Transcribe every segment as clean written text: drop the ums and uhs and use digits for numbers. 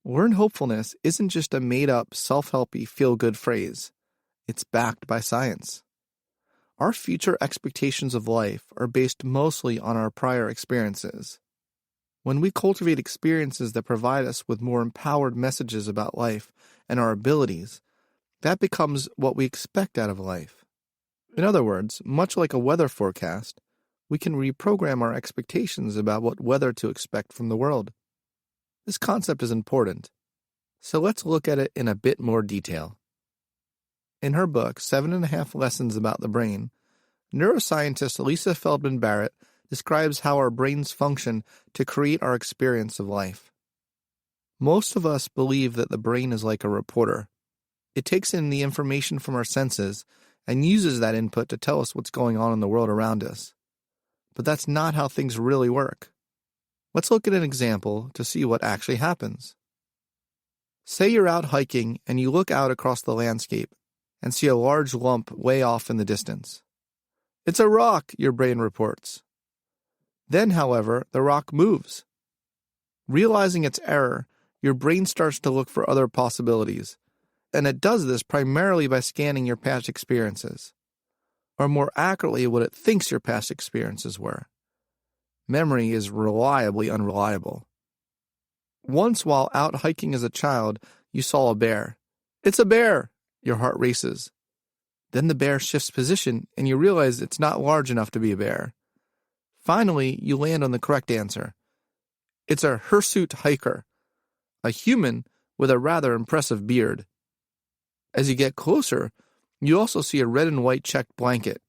Learned hopefulness isn't just a made-up, self-helpy, feel-good phrase. It's backed by science. Our future expectations of life are based mostly on our prior experiences. When we cultivate experiences that provide us with more empowered messages about life and our abilities, that becomes what we expect out of life. In other words, much like a weather forecast, we can reprogram our expectations about what weather to expect from the world. This concept is important, so let's look at it in a bit more detail. In her book, 7.5 Lessons About the Brain, neuroscientist Lisa Feldman Barrett describes how our brains function to create our experience of life. Most of us believe that the brain is like a reporter. It takes in the information from our senses and uses that input to tell us what's going on in the world around us. But that's not how things really work. Let's look at an example to see what actually happens. Say you're out hiking and you look out across the landscape and see a large lump way off in the distance. It's a rock, your brain reports. Then, however, the rock moves. Realizing its error, your brain starts to look for other possibilities, and it does this primarily by scanning your past experiences, or more accurately, what it thinks your past experiences were. Memory is reliably unreliable. Once while out hiking as a child, you saw a bear. It's a bear! Your heart races. Then the bear shifts position, and you realize it's not large enough to be a bear. Finally, you land on the correct answer. It's a hirsute hiker, a human with a rather impressive beard. As you get closer, you also see a red and white checked blanket.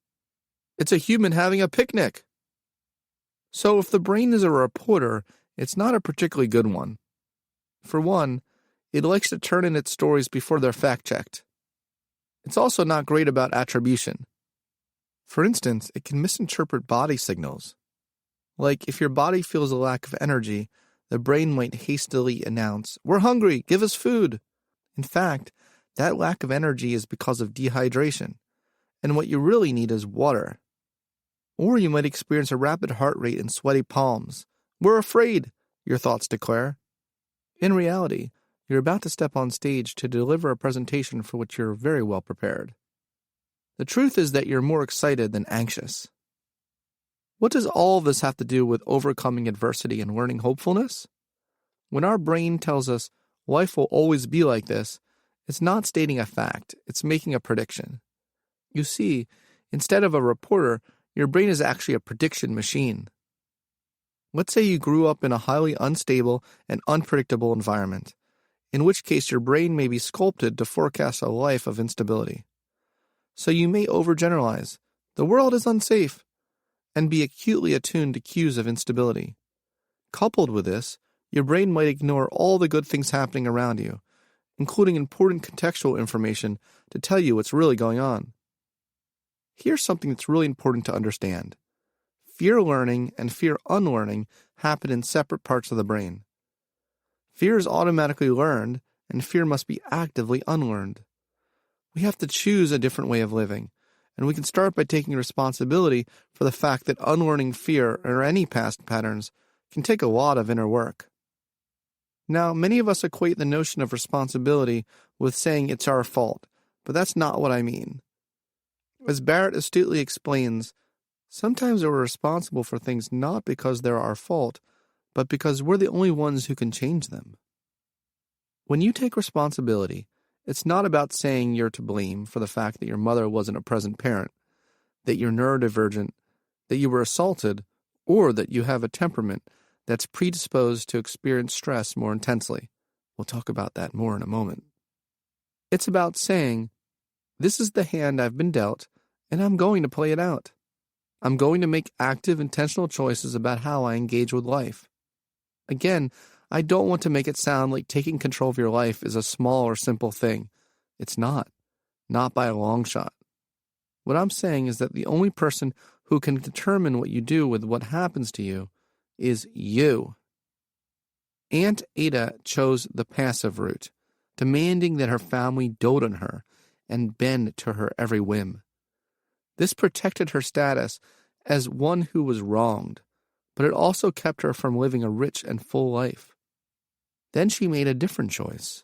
It's a human having a picnic. So if the brain is a reporter, it's not a particularly good one. For one, it likes to turn in its stories before they're fact-checked. It's also not great about attribution. For instance, it can misinterpret body signals. Like if your body feels a lack of energy, the brain might hastily announce, "We're hungry, give us food." In fact, that lack of energy is because of dehydration, and what you really need is water. Or you might experience a rapid heart rate and sweaty palms. "We're afraid," your thoughts declare. In reality, you're about to step on stage to deliver a presentation for which you're very well prepared. The truth is that you're more excited than anxious. What does all of this have to do with overcoming adversity and learning hopefulness? When our brain tells us life will always be like this, it's not stating a fact, it's making a prediction. You see, instead of a reporter, your brain is actually a prediction machine. Let's say you grew up in a highly unstable and unpredictable environment, in which case your brain may be sculpted to forecast a life of instability. So you may overgeneralize, "The world is unsafe," and be acutely attuned to cues of instability. Coupled with this, your brain might ignore all the good things happening around you, including important contextual information to tell you what's really going on. Here's something that's really important to understand. Fear learning and fear unlearning happen in separate parts of the brain. Fear is automatically learned, and fear must be actively unlearned. We have to choose a different way of living, and we can start by taking responsibility for the fact that unlearning fear or any past patterns can take a lot of inner work. Now, many of us equate the notion of responsibility with saying it's our fault, but that's not what I mean. As Barrett astutely explains, sometimes we're responsible for things not because they're our fault, but because we're the only ones who can change them. When you take responsibility, it's not about saying you're to blame for the fact that your mother wasn't a present parent, that you're neurodivergent, that you were assaulted, or that you have a temperament that's predisposed to experience stress more intensely. We'll talk about that more in a moment. It's about saying, "This is the hand I've been dealt, and I'm going to play it out. I'm going to make active, intentional choices about how I engage with life." Again, I don't want to make it sound like taking control of your life is a small or simple thing. It's not by a long shot. What I'm saying is that the only person who can determine what you do with what happens to you is you. Aunt Ada chose the passive route, demanding that her family dote on her and bend to her every whim. This protected her status as one who was wronged, but it also kept her from living a rich and full life. Then she made a different choice.